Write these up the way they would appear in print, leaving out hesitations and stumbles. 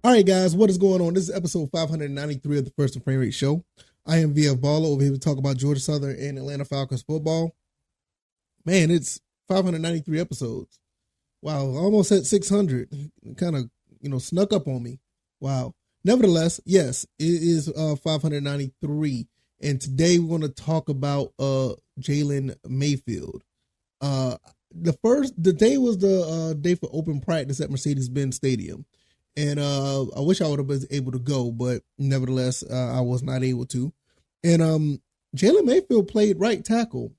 All right, guys, what is going on? This is episode 593 of the First and Frame Rate Show. I am VF Baller over here to talk about Georgia Southern and Atlanta Falcons football. Man, it's 593 episodes. Wow, almost at 600. Kind of, snuck up on me. Wow. Nevertheless, yes, it is 593. And today we're going to talk about Jalen Mayfield. The day was the day for open practice at Mercedes-Benz Stadium. And I wish I would have been able to go, but nevertheless, I was not able to. And Jalen Mayfield played right tackle.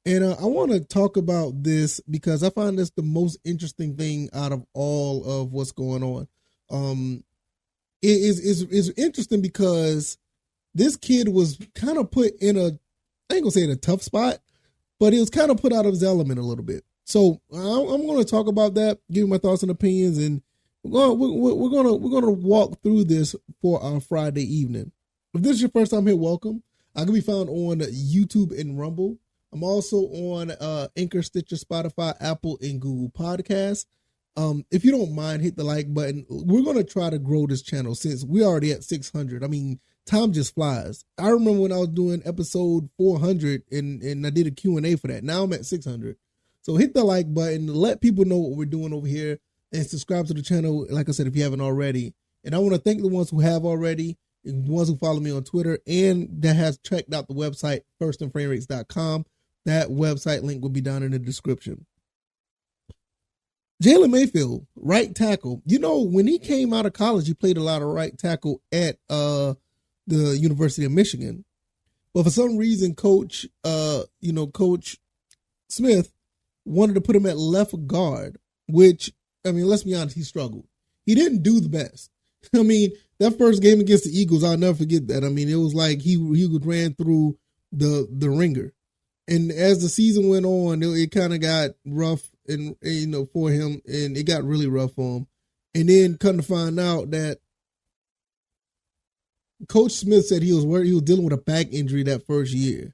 And I want to talk about this because I find this the most interesting thing out of all of what's going on. It is interesting because this kid was kind of put in I ain't gonna say in a tough spot, but he was kind of put out of his element a little bit. So I'm going to talk about that, give you my thoughts and opinions, and we're gonna walk through this for our Friday evening. If this is your first time here, welcome. I can be found on YouTube and Rumble. I'm also on Anchor, Stitcher, Spotify, Apple, and Google Podcasts. If you don't mind, hit the like button. We're gonna try to grow this channel since we're already at 600. I mean, time just flies. I remember when I was doing episode 400 and I did a Q&A for that. Now I'm at 600. So hit the like button, let people know what we're doing over here, and subscribe to the channel, like I said, if you haven't already. And I want to thank the ones who have already, and the ones who follow me on Twitter, and that has checked out the website, firstandframerates.com. That website link will be down in the description. Jalen Mayfield, right tackle. When he came out of college, he played a lot of right tackle at the University of Michigan. But for some reason, Coach Smith wanted to put him at left guard, which, let's be honest, he struggled. He didn't do the best. That first game against the Eagles, I'll never forget that. It was like he ran through the ringer. And as the season went on, it kind of got rough and for him, and it got really rough for him. And then come to find out that Coach Smith said he was dealing with a back injury that first year.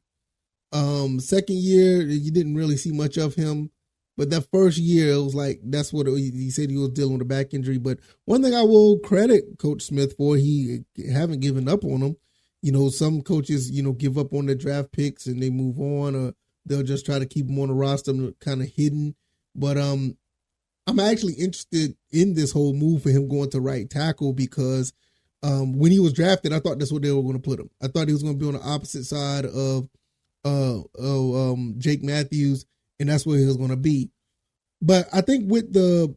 Second year, you didn't really see much of him. But that first year, it was like, that's what he said, he was dealing with a back injury. But one thing I will credit Coach Smith for, he haven't given up on him. Some coaches, give up on their draft picks and they move on, or they'll just try to keep them on the roster kind of hidden. But I'm actually interested in this whole move for him going to right tackle because when he was drafted, I thought that's what they were going to put him. I thought he was going to be on the opposite side of Jake Matthews, and that's where he was going to be. But I think with the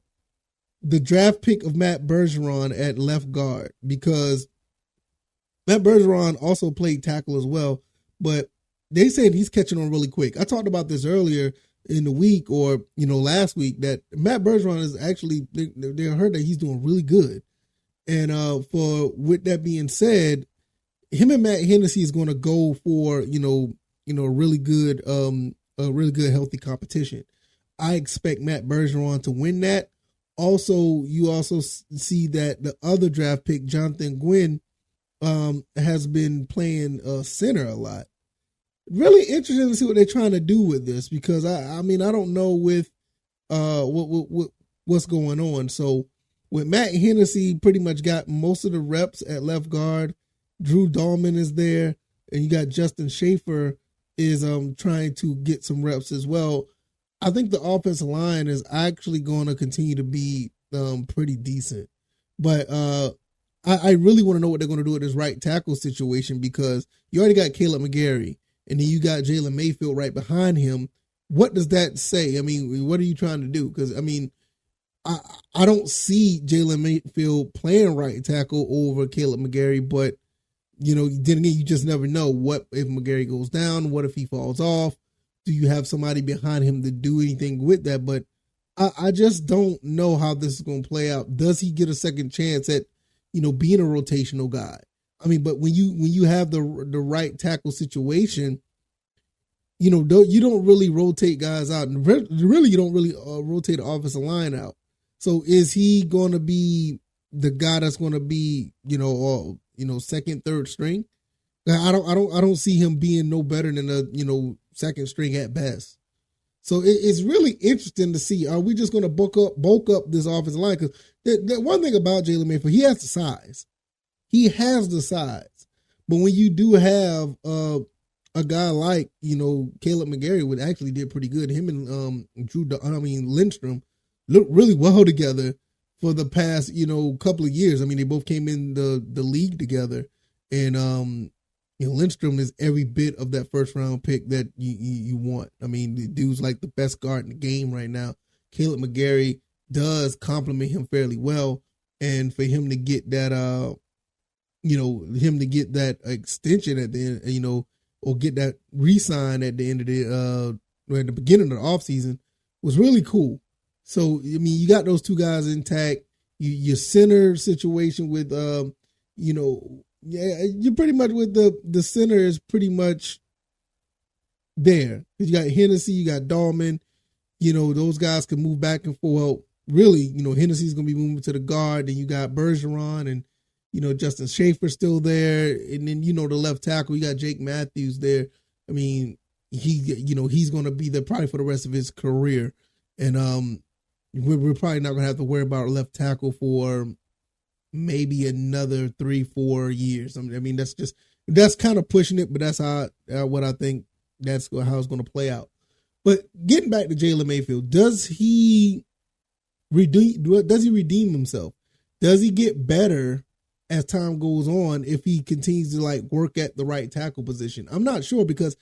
draft pick of Matt Bergeron at left guard, because Matt Bergeron also played tackle as well, but they said he's catching on really quick. I talked about this earlier in the week or, last week, that Matt Bergeron is actually, they heard that he's doing really good. And with that being said, him and Matt Hennessy is going to go for, a really good healthy competition. I expect Matt Bergeron to win that. Also, you also see that the other draft pick, Jonathan Gwynn, has been playing center a lot. Really interesting to see what they're trying to do with this because I don't know with what's going on. So with Matt Hennessy, pretty much got most of the reps at left guard. Drew Dahlman is there, and you got Justin Schaefer is trying to get some reps as well. I think the offensive line is actually going to continue to be pretty decent, but I really want to know what they're going to do with this right tackle situation because you already got Caleb McGarry, and then you got Jalen Mayfield right behind him. What does that say? What are you trying to do? Because I don't see Jalen Mayfield playing right tackle over Caleb McGarry, but then again, you just never know. What if McGarry goes down? What if he falls off? Do you have somebody behind him to do anything with that? But I just don't know how this is going to play out. Does he get a second chance at, being a rotational guy? But when you have the right tackle situation, you don't really rotate guys out, and really you don't really rotate the offensive line out. So is he going to be the guy that's going to be second, third string? I don't see him being no better than a second string at best. So it's really interesting to see. Are we just going to bulk up this offensive line? Because the one thing about Jalen Mayfield, he has the size. He has the size. But when you do have a guy like, Caleb McGarry, would actually did pretty good. Him and Lindstrom looked really well together for the past, couple of years. I mean, they both came in the league together. And Lindstrom is every bit of that first round pick that you want. I mean, the dude's like the best guard in the game right now. Caleb McGarry does complement him fairly well. And for him to get that extension at the end, or get that re-sign at the end of at the beginning of the offseason was really cool. So, I mean, you got those two guys intact. Your center situation with, you're pretty much with the center is pretty much there. You got Hennessy, you got Dahlman, those guys can move back and forth. Really, Hennessy's going to be moving to the guard. Then you got Bergeron and, Justin Schaefer still there. And then, the left tackle, you got Jake Matthews there. I mean, he's going to be there probably for the rest of his career. And we're probably not going to have to worry about left tackle for maybe another 3-4 years. I mean, that's kind of pushing it, but that's what I think that's how it's going to play out. But getting back to Jalen Mayfield, does he redeem himself? Does he get better as time goes on if he continues to work at the right tackle position? I'm not sure, because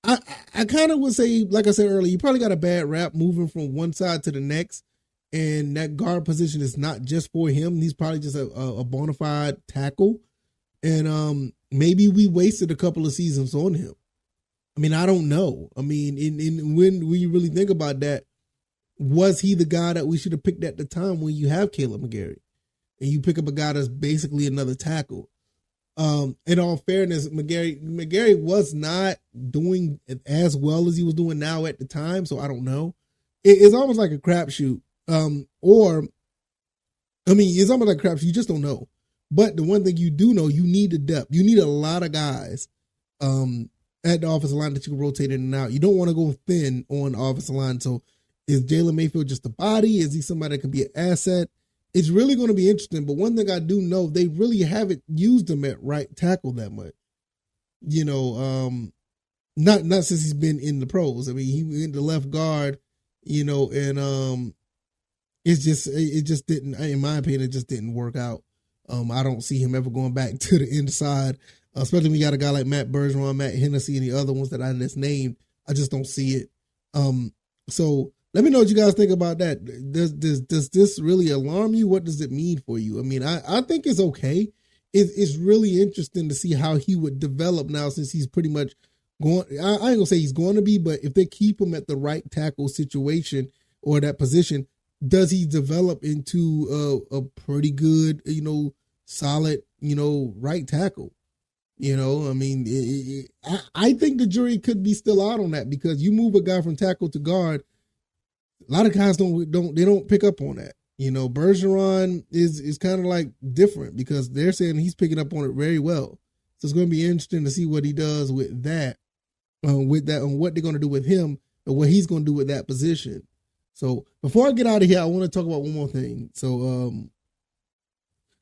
I kind of would say, like I said earlier, you probably got a bad rap moving from one side to the next, and that guard position is not just for him. He's probably just a bona fide tackle, and maybe we wasted a couple of seasons on him. I mean, I don't know. I mean, when we really think about that, was he the guy that we should have picked at the time when you have Caleb McGarry? And you pick up a guy that's basically another tackle. In all fairness, McGarry was not doing as well as he was doing now at the time, so I don't know. It's almost like a crapshoot. It's almost like a crapshoot. You just don't know. But the one thing you do know, you need the depth. You need a lot of guys at the offensive line that you can rotate in and out. You don't want to go thin on the offensive line. So is Jalen Mayfield just a body? Is he somebody that can be an asset? It's really going to be interesting. But one thing I do know, they really haven't used him at right tackle that much. Not since he's been in the pros. I mean, he went to left guard, and it just didn't, in my opinion, it just didn't work out. I don't see him ever going back to the inside, especially when you got a guy like Matt Bergeron, Matt Hennessy, and the other ones that I just named. I just don't see it. So let me know what you guys think about that. Does this really alarm you? What does it mean for you? I mean, I think it's okay. It's really interesting to see how he would develop now, since he's pretty much going. I ain't gonna say he's going to be, but if they keep him at the right tackle situation or that position, does he develop into a pretty good, solid, right tackle? I mean, I think the jury could be still out on that, because you move a guy from tackle to guard, a lot of guys don't pick up on that. Bergeron is kind of like different, because they're saying he's picking up on it very well. So it's going to be interesting to see what he does with that, and what they're going to do with him, and what he's going to do with that position. So before I get out of here, I want to talk about one more thing. So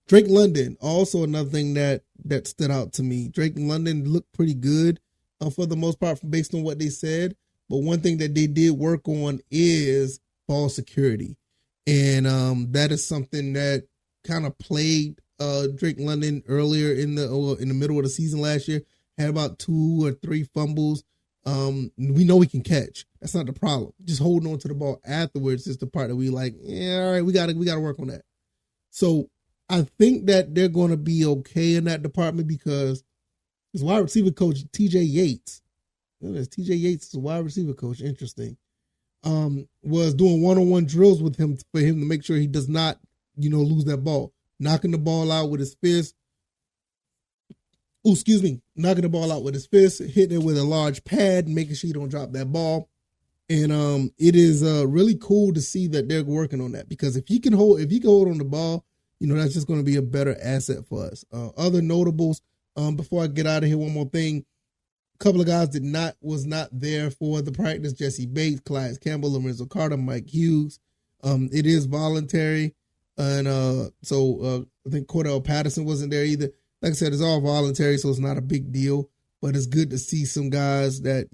Drake London, also another thing that stood out to me. Drake London looked pretty good for the most part, based on what they said. But one thing that they did work on is ball security. And that is something that kind of plagued Drake London earlier in the middle of the season last year. Had about 2 or 3 fumbles. We know we can catch. That's not the problem. Just holding on to the ball afterwards is the part that we like, all right, we gotta work on that. So I think that they're gonna be okay in that department, because his wide receiver coach, TJ Yates, TJ Yates is a wide receiver coach, interesting, was doing one-on-one drills with him for him to make sure he does not, lose that ball. Knocking the ball out with his fist. Knocking the ball out with his fist, hitting it with a large pad, making sure you don't drop that ball. And it is really cool to see that they're working on that, because if he can hold on the ball, that's just going to be a better asset for us. Other notables, before I get out of here, one more thing. A couple of guys was not there for the practice. Jesse Bates, Clyde Campbell, Lorenzo Carter, Mike Hughes. It is voluntary. And I think Cordell Patterson wasn't there either. Like I said, it's all voluntary, so it's not a big deal. But it's good to see some guys that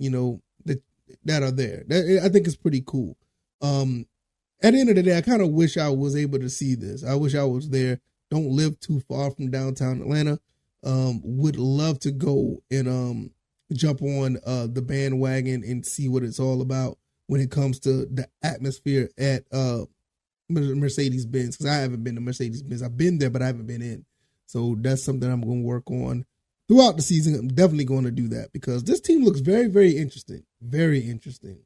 that are there. I think it's pretty cool. At the end of the day, I kind of wish I was able to see this. I wish I was there. Don't live too far from downtown Atlanta. Would love to go and jump on the bandwagon and see what it's all about when it comes to the atmosphere at Mercedes-Benz, because I haven't been to Mercedes-Benz. I've been there, but I haven't been in. So that's something I'm going to work on throughout the season. I'm definitely going to do that because this team looks very, very interesting. Very interesting.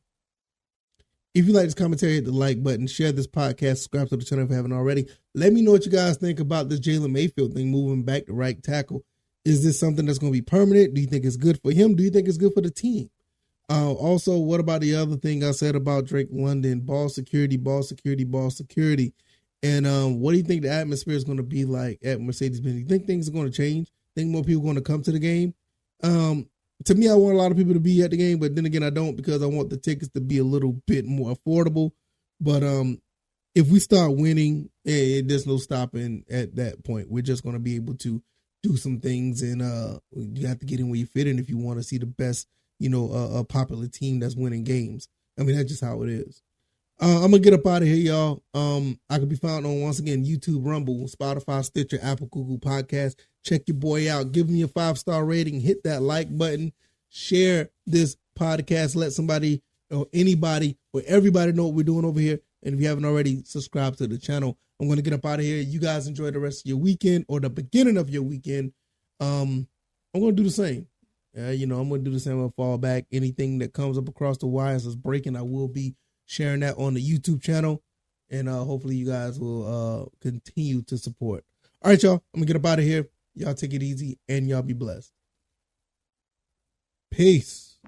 If you like this commentary, hit the like button, share this podcast, subscribe to the channel if you haven't already. Let me know what you guys think about this Jalen Mayfield thing, moving back to right tackle. Is this something that's going to be permanent? Do you think it's good for him? Do you think it's good for the team? Also, what about the other thing I said about Drake London? Ball security, ball security, ball security. And what do you think the atmosphere is going to be like at Mercedes-Benz? Do you think things are going to change? Think more people are going to come to the game? To me, I want a lot of people to be at the game, but then again, I don't, because I want the tickets to be a little bit more affordable. But if we start winning, there's no stopping at that point. We're just going to be able to do some things, and you have to get in where you fit in if you want to see the best, a popular team that's winning games. I mean, that's just how it is. I'm going to get up out of here, y'all. I can be found on, once again, YouTube, Rumble, Spotify, Stitcher, Apple, Google Podcasts. Check your boy out. Give me a 5-star rating. Hit that like button. Share this podcast. Let somebody or anybody or everybody know what we're doing over here. And if you haven't already, subscribe to the channel. I'm going to get up out of here. You guys enjoy the rest of your weekend or the beginning of your weekend. I'm going to do the same. I'm going to do the same. I'll fall back. Anything that comes up across the wires is breaking. I will be sharing that on the YouTube channel. And hopefully you guys will continue to support. All right, y'all. I'm going to get up out of here. Y'all take it easy and y'all be blessed. Peace.